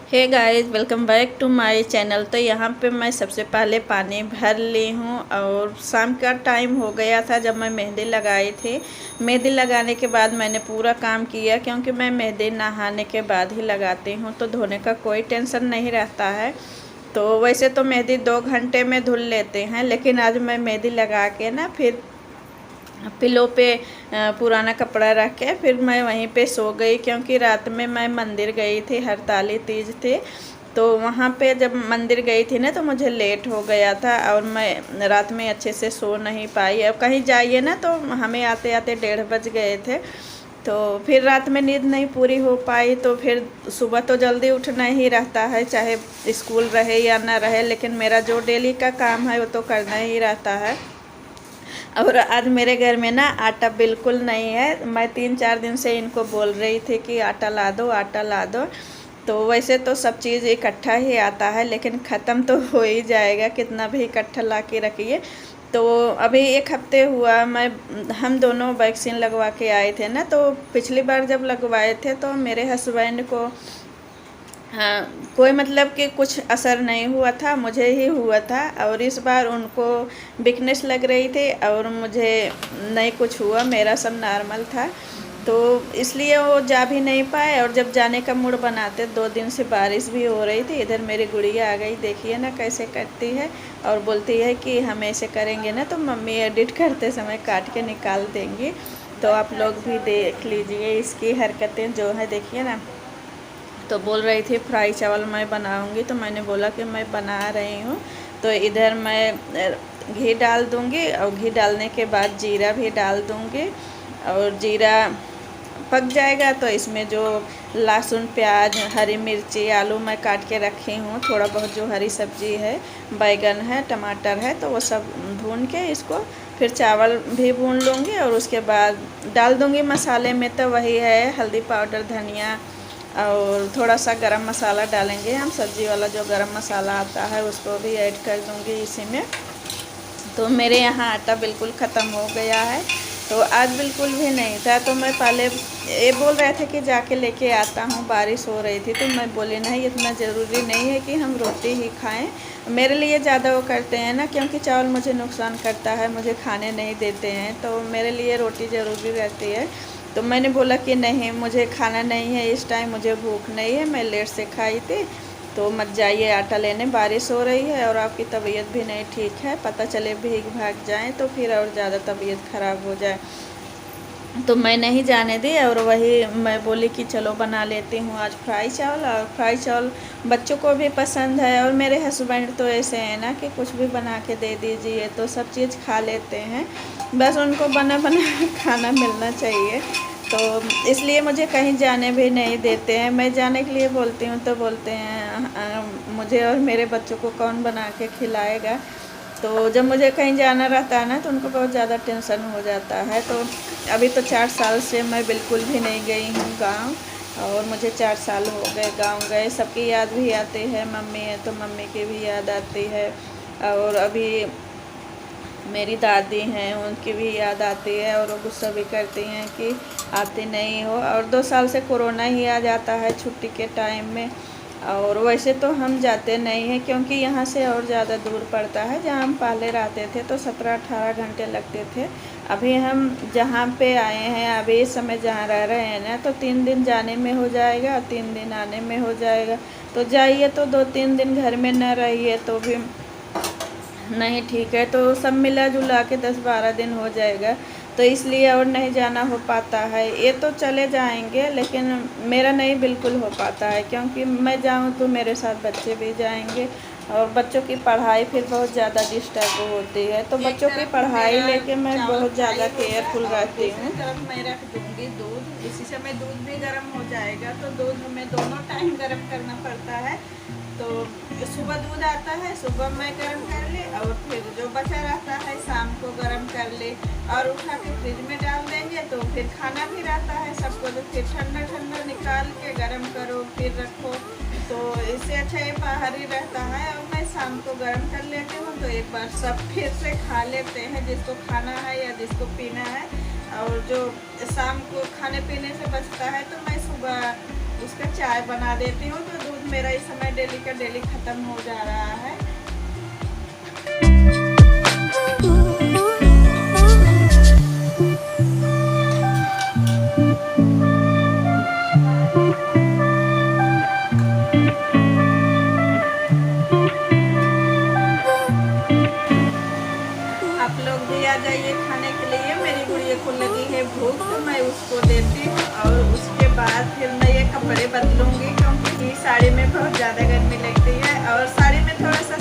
Hey guys, welcome back to my channel. तो यहाँ पे मैं सबसे पहले पानी भर ली हूँ और शाम का टाइम हो गया था जब मैं मेहंदी लगाई थी। मेहंदी लगाने के बाद मैंने पूरा काम किया, क्योंकि मैं मेहंदी नहाने के बाद ही लगाती हूँ तो धोने का कोई टेंशन नहीं रहता है। तो वैसे तो मेहंदी 2 घंटे में धुल लेते हैं, लेकिन आज मैं मेहंदी लगा के ना फिर पिलो पे पुराना कपड़ा रख के फिर मैं वहीं पे सो गई, क्योंकि रात में मैं मंदिर गई थी, हरताली तीज थे। तो वहाँ पे जब मंदिर गई थी ना तो मुझे लेट हो गया था और मैं रात में अच्छे से सो नहीं पाई। अब कहीं जाइए ना तो हमें आते आते 1:30 बज गए थे, तो फिर रात में नींद नहीं पूरी हो पाई। तो फिर सुबह तो जल्दी उठना ही रहता है, चाहे स्कूल रहे या ना रहे, लेकिन मेरा जो डेली का काम है वो तो करना ही रहता है। और आज मेरे घर में ना आटा बिल्कुल नहीं है। मैं 3-4 दिन से इनको बोल रही थी कि आटा ला दो, आटा ला दो। तो वैसे तो सब चीज़ इकट्ठा ही आता है, लेकिन ख़त्म तो हो ही जाएगा, कितना भी इकट्ठा ला के रखिए। तो अभी 1 हफ्ते हुआ हम दोनों वैक्सीन लगवा के आए थे ना। तो पिछली बार जब लगवाए थे तो मेरे हस्बैंड को हाँ, कोई मतलब कि कुछ असर नहीं हुआ था, मुझे ही हुआ था। और इस बार उनको वीकनेस लग रही थी और मुझे नहीं कुछ हुआ, मेरा सब नॉर्मल था। तो इसलिए वो जा भी नहीं पाए, और जब जाने का मूड बनाते 2 दिन से बारिश भी हो रही थी। इधर मेरी गुड़िया आ गई, देखिए ना कैसे करती है, और बोलती है कि हम ऐसे करेंगे ना तो मम्मी एडिट करते समय काट के निकाल देंगी। तो आप लोग भी देख लीजिए इसकी हरकतें जो है, देखिए ना। तो बोल रही थी फ्राई चावल मैं बनाऊंगी, तो मैंने बोला कि मैं बना रही हूँ। तो इधर मैं घी डाल दूँगी और घी डालने के बाद जीरा भी डाल दूँगी, और जीरा पक जाएगा तो इसमें जो लहसुन, प्याज, हरी मिर्ची, आलू मैं काट के रखी हूँ, थोड़ा बहुत जो हरी सब्जी है, बैगन है, टमाटर है, तो वो सब भून के इसको फिर चावल भी भून लूँगी और उसके बाद डाल दूँगी मसाले में। तो वही है हल्दी पाउडर, धनिया और थोड़ा सा गरम मसाला डालेंगे हम, सब्ज़ी वाला जो गरम मसाला आता है उसको भी ऐड कर दूँगी इसी में। तो मेरे यहाँ आटा बिल्कुल ख़त्म हो गया है, तो आज बिल्कुल भी नहीं था। तो मैं पहले ये बोल रहे थे कि जाके लेके आता हूँ, बारिश हो रही थी, तो मैं बोली नहीं, इतना ज़रूरी नहीं है कि हम रोटी ही खाएं। मेरे लिए ज़्यादा वो करते हैं ना, क्योंकि चावल मुझे नुकसान करता है, मुझे खाने नहीं देते हैं, तो मेरे लिए रोटी ज़रूरी रहती है। तो मैंने बोला कि नहीं, मुझे खाना नहीं है इस टाइम, मुझे भूख नहीं है, मैं लेट से खाई थी। तो मत जाइए आटा लेने, बारिश हो रही है और आपकी तबीयत भी नहीं ठीक है, पता चले भीग भाग जाएं तो फिर और ज़्यादा तबीयत ख़राब हो जाए। तो मैं नहीं जाने दी, और वही मैं बोली कि चलो बना लेती हूँ आज फ्राई चावल। और फ्राई चावल बच्चों को भी पसंद है, और मेरे हस्बैंड तो ऐसे हैं ना कि कुछ भी बना के दे दीजिए तो सब चीज़ खा लेते हैं, बस उनको बना बना खाना मिलना चाहिए। तो इसलिए मुझे कहीं जाने भी नहीं देते हैं। मैं जाने के लिए बोलती हूँ तो बोलते हैं मुझे और मेरे बच्चों को कौन बना के खिलाएगा। तो जब मुझे कहीं जाना रहता है ना तो उनको बहुत ज़्यादा टेंशन हो जाता है। तो अभी तो 4 साल से मैं बिल्कुल भी नहीं गई हूँ गांव, और मुझे 4 साल हो गए गांव गए। सबकी याद भी आती है, मम्मी है तो मम्मी की भी याद आती है, और अभी मेरी दादी हैं उनकी भी याद आती है, और वो गुस्सा भी करती हैं कि आती नहीं हो। और 2 साल से कोरोना ही आ जाता है छुट्टी के टाइम में, और वैसे तो हम जाते नहीं हैं, क्योंकि यहाँ से और ज़्यादा दूर पड़ता है। जहाँ हम पहले रहते थे तो 17-18 घंटे लगते थे। अभी हम जहाँ पे आए हैं, अभी इस समय जहाँ रह रहे हैं ना, तो 3 दिन जाने में हो जाएगा, 3 दिन आने में हो जाएगा। तो जाइए तो 2-3 दिन घर में न रहिए तो भी नहीं ठीक है, तो सब मिला जुला के 10-12 दिन हो जाएगा। तो इसलिए और नहीं जाना हो पाता है। ये तो चले जाएंगे लेकिन मेरा नहीं बिल्कुल हो पाता है, क्योंकि मैं जाऊँ तो मेरे साथ बच्चे भी जाएंगे और बच्चों की पढ़ाई फिर बहुत ज़्यादा डिस्टर्ब होती है। तो बच्चों की पढ़ाई लेके मैं बहुत ज़्यादा केयरफुल रहती हूँ। तरफ मैं रख दूँगी दूध, इसी समय दूध भी गर्म हो जाएगा। तो दूध हमें दोनों टाइम गर्म करना पड़ता है। तो सुबह दूध आता है, सुबह मैं गर्म कर ले, और फिर जो बचा रहता है शाम को गर्म कर ले और उठा के फ्रिज में डाल देंगे। तो फिर खाना भी रहता है सबको, तो फिर ठंडा ठंडा निकाल के गर्म करो फिर रखो। तो इससे अच्छा ये बाहर ही रहता है। और मैं शाम को गर्म कर लेती हूँ, तो एक बार सब फिर से खा लेते हैं जिसको खाना है या जिसको पीना है। और जो शाम को खाने पीने से बचता है तो मैं सुबह उसका चाय बना देती हूँ। तो दूध मेरा इस समय डेली का डेली ख़त्म हो जा रहा है। आप लोग भी आ जाइए खाने के लिए। मेरी गुड़िया को लगी है भूख, तो मैं उसको देती हूँ और उसके बाद फिर मैं ये कपड़े बदलूँगी, क्योंकि साड़ी में बहुत ज़्यादा गर्मी लगती है और साड़ी में थोड़ा सा